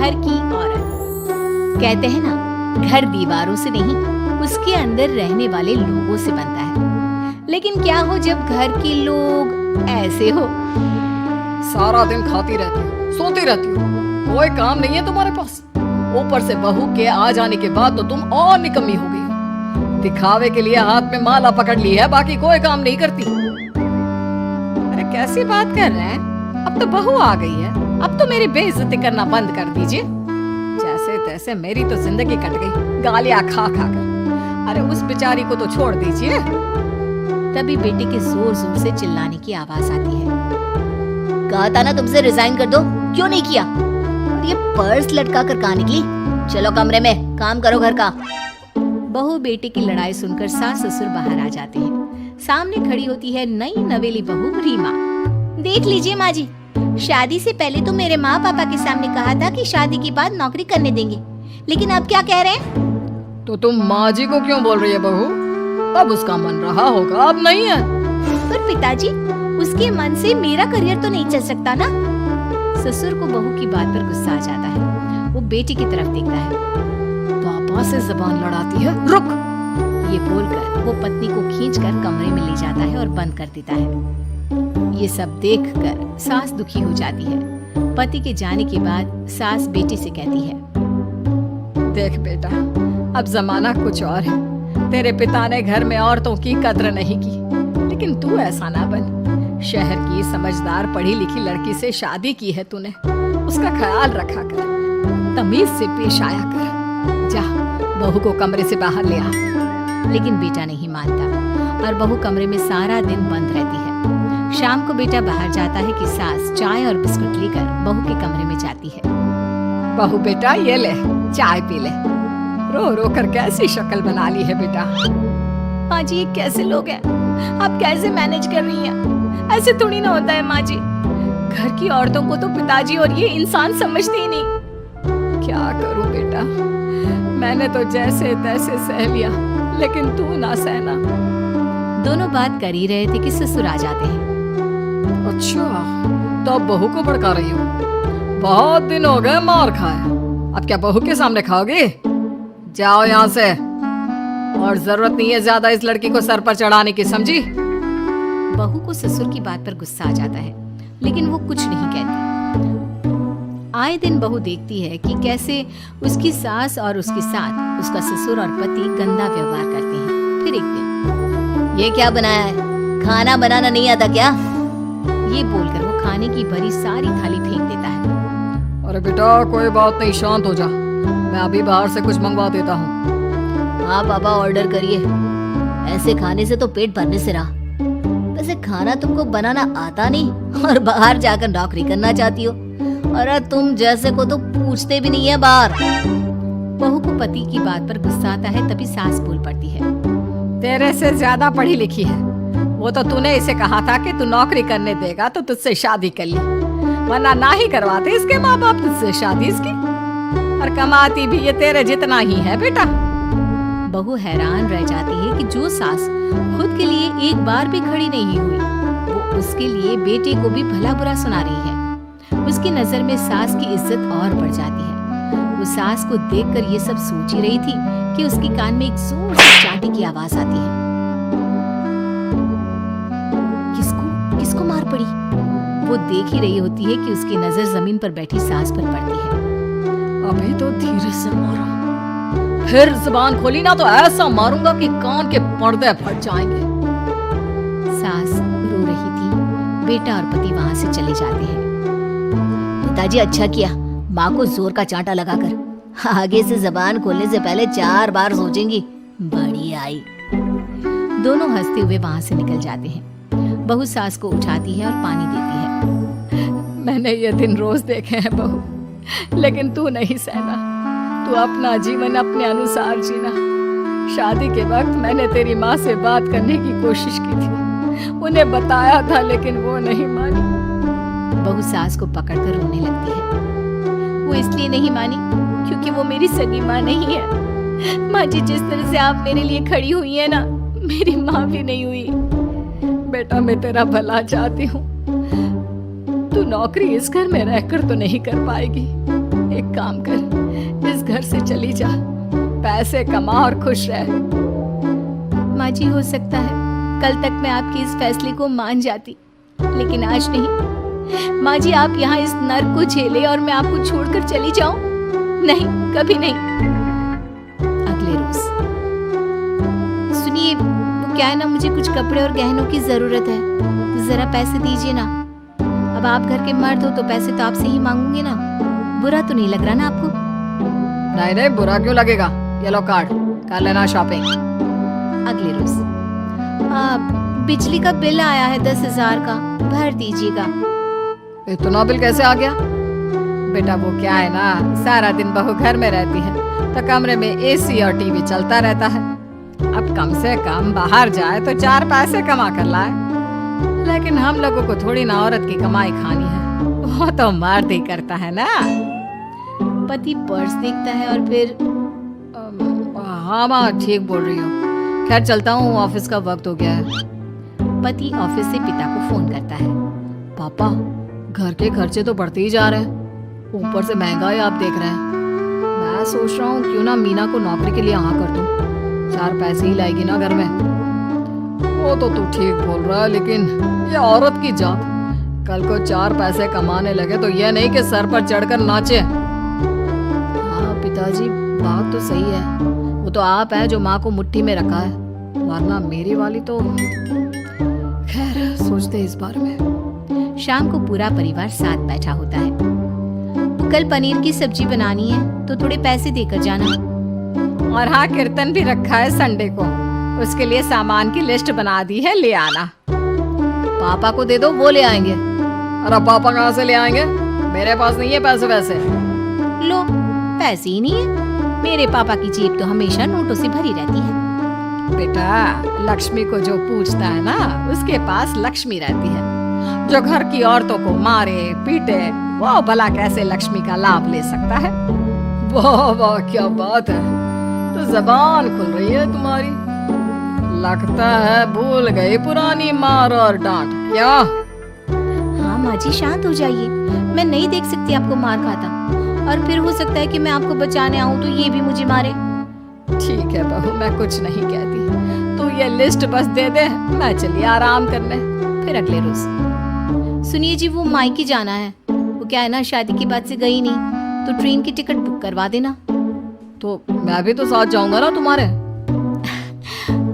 घर की औरत। कहते हैं ना, घर दीवारों से नहीं, उसके अंदर रहने वाले लोगों से बनता है। लेकिन क्या हो जब घर के लोग ऐसे हो? सारा दिन खाती रहती हो, सोती रहती हो, कोई काम नहीं है तुम्हारे पास। ऊपर से बहू के आ जाने के बाद तो तुम और निकम्मी हो गई हो। दिखावे के लिए हाथ में माला पकड़ ली है, बाकी कोई काम नहीं करती। अरे कैसी बात कर रहे हैं? अब तो बहू आ गई है, अब तो मेरी बेइज्जती करना बंद कर दीजिए। जैसे तैसे मेरी तो जिंदगी कट गई, गालियां खा खा कर। अरे उस बेचारी को तो छोड़ दीजिए। तभी बेटे के जोर जोर से चिल्लाने की आवाज आती है। कहा था ना तुमसे रिजाइन कर दो, क्यों नहीं किया? और ये पर्स लटका कर कहाँ निकली? चलो कमरे में, काम करो घर का। बहू बेटे की लड़ाई सुनकर सास ससुर बाहर आ जाते हैं। सामने खड़ी होती है नई नवेली बहू रीमा। देख लीजिए माँ जी, शादी से पहले तो मेरे माँ पापा के सामने कहा था कि शादी के बाद नौकरी करने देंगे, लेकिन अब क्या कह रहे हैं? तो तुम माँ जी को क्यों बोल रही है बहू? अब उसका मन रहा होगा, अब नहीं है। पर पिताजी, उसके मन से मेरा करियर तो नहीं चल सकता ना। ससुर को बहू की बात पर गुस्सा आ जाता है। वो बेटी की तरफ देखता है। पापा से जबान लड़ाती है, रुक! ये बोलकर वो पत्नी को खींचकर कमरे में ले जाता है और बंद कर देता है। ये सब देखकर सास दुखी हो जाती है। पति के जाने के बाद सास बेटी से कहती है, देख बेटा, अब जमाना कुछ और है। तेरे पिता ने घर में औरतों की कद्र नहीं की, लेकिन तू ऐसा ना बन। शहर की समझदार पढ़ी लिखी लड़की से शादी की है तूने, उसका ख्याल रखा कर, तमीज से पेश आया कर। जा, बहू को कमरे से बाहर ले आ। लेकिन बेटा नहीं मानता और बहू कमरे में सारा दिन बंद रहती है। शाम को बेटा बाहर जाता है कि सास चाय और बिस्कुट लेकर बहू के कमरे में जाती है। बहू बेटा ये ले, चाय पी ले। रो रो कर कैसी शक्ल बना ली है बेटा। माँ जी, ये कैसे लोग हैं? आप कैसे मैनेज कर रही हैं? ऐसे थोड़ी ना होता है माँ जी। घर की औरतों को तो पिताजी और ये इंसान समझते ही नहीं। क्या करूं बेटा, मैंने तो जैसे तैसे सह लिया, लेकिन तू ना सहना। दोनों बात कर ही रहे थे कि ससुर आ जाते हैं। अच्छा, तो अब बहू को भड़का रही हो? बहुत दिन हो गए मार खाए, अब क्या बहू के सामने खाओगे? जाओ यहाँ से, और जरूरत नहीं है ज्यादा इस लड़की को सर पर चढ़ाने की, समझी? बहू को ससुर की बात पर गुस्सा आ जाता है, लेकिन वो कुछ नहीं कहती। आए दिन बहू देखती है कि कैसे उसकी सास और उसके साथ उसका ससुर और पति गंदा व्यवहार करते हैं। फिर एक दिन, ये क्या बनाया है? खाना बनाना नहीं आता क्या? ये बोलकर वो खाने की भरी सारी थाली फेंक देता है। अरे बेटा कोई बात नहीं, शांत हो जा, मैं अभी बाहर से कुछ मंगवा देता हूँ। हाँ पापा, ऑर्डर करिए। ऐसे खाने से तो पेट भरने से रहा। वैसे खाना तुमको बनाना आता नहीं और बाहर जाकर नौकरी करना चाहती हो। अरे तुम जैसे को तो पूछते भी नहीं है बाहर। बहू को पति की बात पर गुस्सा आता है, तभी सास बोल पड़ती है। तेरे से ज्यादा पढ़ी लिखी है वो, तो तूने इसे कहा था कि तू नौकरी करने देगा तो तुझसे शादी कर ली, वरना ना ही करवाते इसके माँ बाप तुझसे शादी इसकी। और कमाती भी ये तेरे जितना ही है बेटा। बहू हैरान रह जाती है कि जो सास खुद के लिए एक बार भी खड़ी नहीं हुई, वो उसके लिए बेटे को भी भला बुरा सुना रही है। उसकी नजर में सास की इज्जत और बढ़ जाती है। वो सास को देखकर ये सब सोच ही रही थी कि उसके कान में एक जोर से चांटे की आवाज आती है। किसको मार पड़ी? वो देख ही रही होती है कि उसकी नजर जमीन पर बैठी सास पर पड़ती है। अभी तो धीरे से मारा, फिर जुबान खोली ना तो ऐसा मारूंगा कि कान के पर्दे फट जाएंगे। सास रो रही थी। बेटा और पति वहां से चले जाते हैं। पिताजी अच्छा किया माँ को जोर का चांटा लगाकर, आगे से जबान खोलने से पहले 4 बार सोचेंगी। बड़ी आई। दोनों हंसते हुए वहां से निकल जाते हैं। बहू सास को उठाती है और पानी देती है। मैंने ये दिन रोज देखे हैं बहू, लेकिन तू नहीं सहना। तू अपना जीवन अपने अनुसार जीना। शादी के वक्त मैंने तेरी माँ से बात करने की कोशिश की थी, उन्हें बताया था, लेकिन वो नहीं मानी। बहू सास को पकड़कर रोने लगती है। वो इसलिए नहीं मानी क्योंकि वो मेरी सगी माँ नहीं है। माँ जी, जिस तरह से आप मेरे लिए खड़ी हुई है ना, मेरी माँ भी नहीं हुई। बेटा मैं तेरा भला चाहती हूँ, तू नौकरी इस घर में रहकर तो नहीं कर पाएगी, एक काम कर, इस घर से चली जा, पैसे कमा और खुश रह। माँ जी, हो सकता है कल तक मैं आपके इस फैसले को मान जाती, लेकिन आज नहीं। माँ जी, आप यहाँ इस नर्क को झेले और मैं आपको छोड़कर चली जाऊं? नहीं, कभी नहीं। अगले रोज, सुनिए, वो क्या है ना, मुझे कुछ कपड़े और गहनों की जरूरत है, तो जरा पैसे दीजिए ना। अब आप घर के मर्द हो तो पैसे तो आपसे ही मांगूंगे ना। बुरा तो नहीं लग रहा ना आपको? नहीं नहीं, बुरा क्यों लगेगा, ये लो कार्ड, कर लेना शॉपिंग। अगले रोज, बिजली का बिल आया है 10,000 का, भर दीजिएगा। इतना बिल कैसे आ गया? बेटा वो क्या है ना, सारा दिन बहू घर में रहती है तो कमरे में एसी और टीवी चलता रहता है। अब कम से कम बाहर जाए तो 4 पैसे कमा कर लाए, लेकिन हम लोगों को थोड़ी ना औरत की कमाई खानी है, वो तो मर्द ही करता है ना। पति पर्स देखता है और फिर हाँ माँ, ठीक बोल रही हो, खैर चलता हूँ, ऑफिस का वक्त हो गया है। पति ऑफिस से पिता को फोन करता है। पापा, घर के खर्चे तो बढ़ते ही जा रहे हैं, ऊपर से महंगाई आप देख रहे हैं। मैं सोच रहा हूँ क्यों ना मीना को नौकरी के लिए हाँ कर दूं, 4 पैसे ही लाएगी ना घर में। वो तो तू ठीक बोल रहा है, लेकिन ये औरत की जात, कल को 4 पैसे कमाने लगे तो ये नहीं कि सर पर चढ़कर नाचे। हाँ पिताजी, बात तो सही है, वो तो आप है जो माँ को मुट्ठी में रखा है, वरना मेरी वाली तो। खैर सोचते इस बारे में। शाम को पूरा परिवार साथ बैठा होता है। तो कल पनीर की सब्जी बनानी है तो थोड़े पैसे देकर जाना। और हाँ, कीर्तन भी रखा है संडे को, उसके लिए सामान की लिस्ट बना दी है, ले आना। पापा को दे दो, वो ले आएंगे। अरे पापा कहाँ से ले आएंगे, मेरे पास नहीं है पैसे वैसे। लो, पैसे ही नहीं है? मेरे पापा की जेब तो हमेशा नोटों से भरी रहती है। बेटा, लक्ष्मी को जो पूछता है ना, उसके पास लक्ष्मी रहती है। जो घर की औरतों को मारे पीटे, वो भला कैसे लक्ष्मी का लाभ ले सकता है? वाह वाह, क्या बात है, तो जबान खुल रही है तुम्हारी। लगता है भूल गई पुरानी मार और डांट, क्या? हाँ माँ जी, शांत हो जाइए, मैं नहीं देख सकती आपको मार खाता, और फिर हो सकता है कि मैं आपको बचाने आऊँ तो ये भी मुझे मारे। ठीक है बहू, मैं कुछ नहीं कहती, तू ये लिस्ट बस दे दे, मैं चलिए आराम करने। फिर अगले रोज, सुनिए जी, वो मायके जाना है, वो क्या है ना, शादी के बाद से गई नहीं, तो ट्रेन की टिकट बुक करवा देना। तो मैं भी तो साथ जाऊंगा ना तुम्हारे।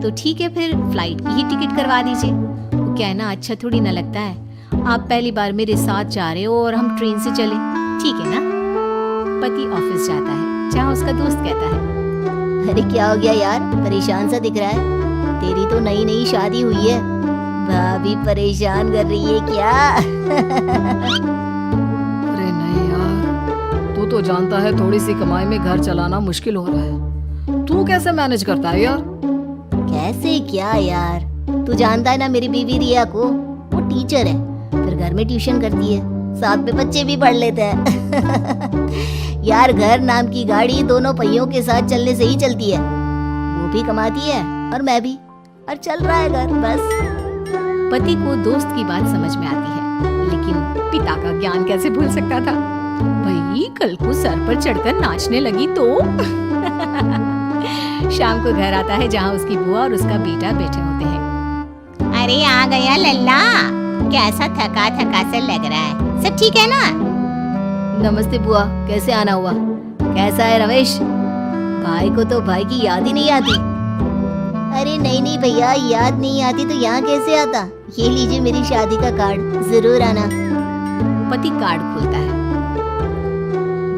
तो ठीक है, फिर फ्लाइट की ही टिकट करवा दीजिए। वो क्या है ना, अच्छा थोड़ी ना लगता है, आप पहली बार मेरे साथ जा रहे हो और हम ट्रेन से चले, ठीक है ना? पति ऑफिस जाता है, जहाँ उसका दोस्त कहता है, अरे क्या हो गया यार, परेशान सा दिख रहा है, तेरी तो नई नई शादी हुई है, भाभी परेशान कर रही है क्या? अरे नहीं यार, तू तो जानता है थोड़ी सी कमाई में घर चलाना मुश्किल हो रहा है, तू कैसे मैनेज करता है यार? कैसे क्या यार, तू जानता है ना मेरी बीवी रिया को, वो टीचर है, फिर घर में ट्यूशन करती है, साथ में बच्चे भी पढ़ लेते हैं। यार, घर नाम की गाड़ी दोनों पहियों के साथ चलने से ही चलती है, वो भी कमाती है और मैं भी, और चल रहा है घर बस। पति को दोस्त की बात समझ में आती है, लेकिन पिता का ज्ञान कैसे भूल सकता था? भाई, कल को सर पर चढ़कर नाचने लगी तो। शाम को घर आता है, जहाँ उसकी बुआ और उसका बेटा बैठे होते हैं। अरे आ गया लल्ला, कैसा थका थका से लग रहा है, सब ठीक है ना? नमस्ते बुआ, कैसे आना हुआ? कैसा है रमेश? भाई को तो भाई की याद ही नहीं आती। अरे नहीं नहीं भैया, याद नहीं आती तो यहाँ कैसे आता? ये लीजिए मेरी शादी का कार्ड, जरूर आना। पति कार्ड खोलता है।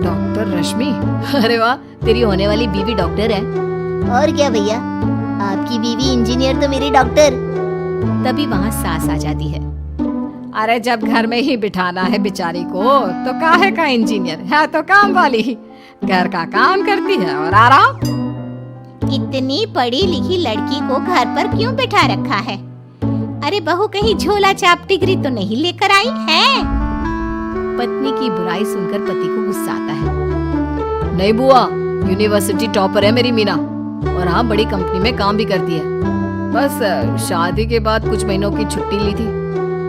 डॉक्टर रश्मि, अरे वाह, तेरी होने वाली बीवी डॉक्टर है। और क्या भैया, आपकी बीवी इंजीनियर तो मेरी डॉक्टर। तभी वहाँ सास आ जाती है। अरे जब घर में ही बिठाना है बेचारी को, तो काहे का इंजीनियर है, तो काम वाली ही, घर का काम करती है और आराम। इतनी पढ़ी लिखी लड़की को घर पर क्यों बिठा रखा है? अरे बहू कहीं झोला छाप डिग्री तो नहीं लेकर आई है? पत्नी की बुराई सुनकर पति को गुस्सा आता है। नहीं बुआ, यूनिवर्सिटी टॉपर है मेरी मीना, और हाँ, बड़ी कंपनी में काम भी करती है। बस शादी के बाद कुछ महीनों की छुट्टी ली थी,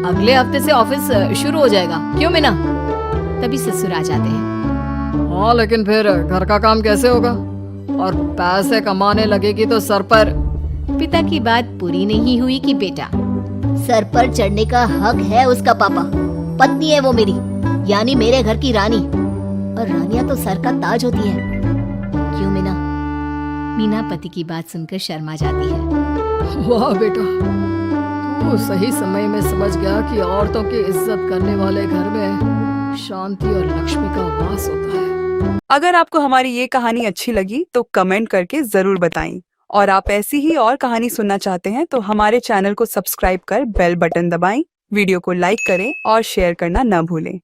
अगले हफ्ते से ऑफिस शुरू हो जाएगा। क्यों मीना? तभी ससुर आ जाते हैं। हाँ, लेकिन फिर घर का काम कैसे होगा? और पैसे कमाने लगेगी तो सर पर। पिता की बात पूरी नहीं हुई कि बेटा, सर पर चढ़ने का हक है उसका पापा। पत्नी है वो मेरी, यानी मेरे घर की रानी। और रानियां तो सर का ताज होती है। क्यों मीना? मीना पति की बात सुनकर शर्मा जाती है। वाह बेटा, तू सही समय में समझ गया कि औरतों की इज्जत करने वाले घर में शांति और लक्ष्मी का वास होता है। अगर आपको हमारी ये कहानी अच्छी लगी तो कमेंट करके जरूर बताएं। और आप ऐसी ही और कहानी सुनना चाहते हैं तो हमारे चैनल को सब्सक्राइब कर बेल बटन दबाएं, वीडियो को लाइक करें और शेयर करना न भूलें।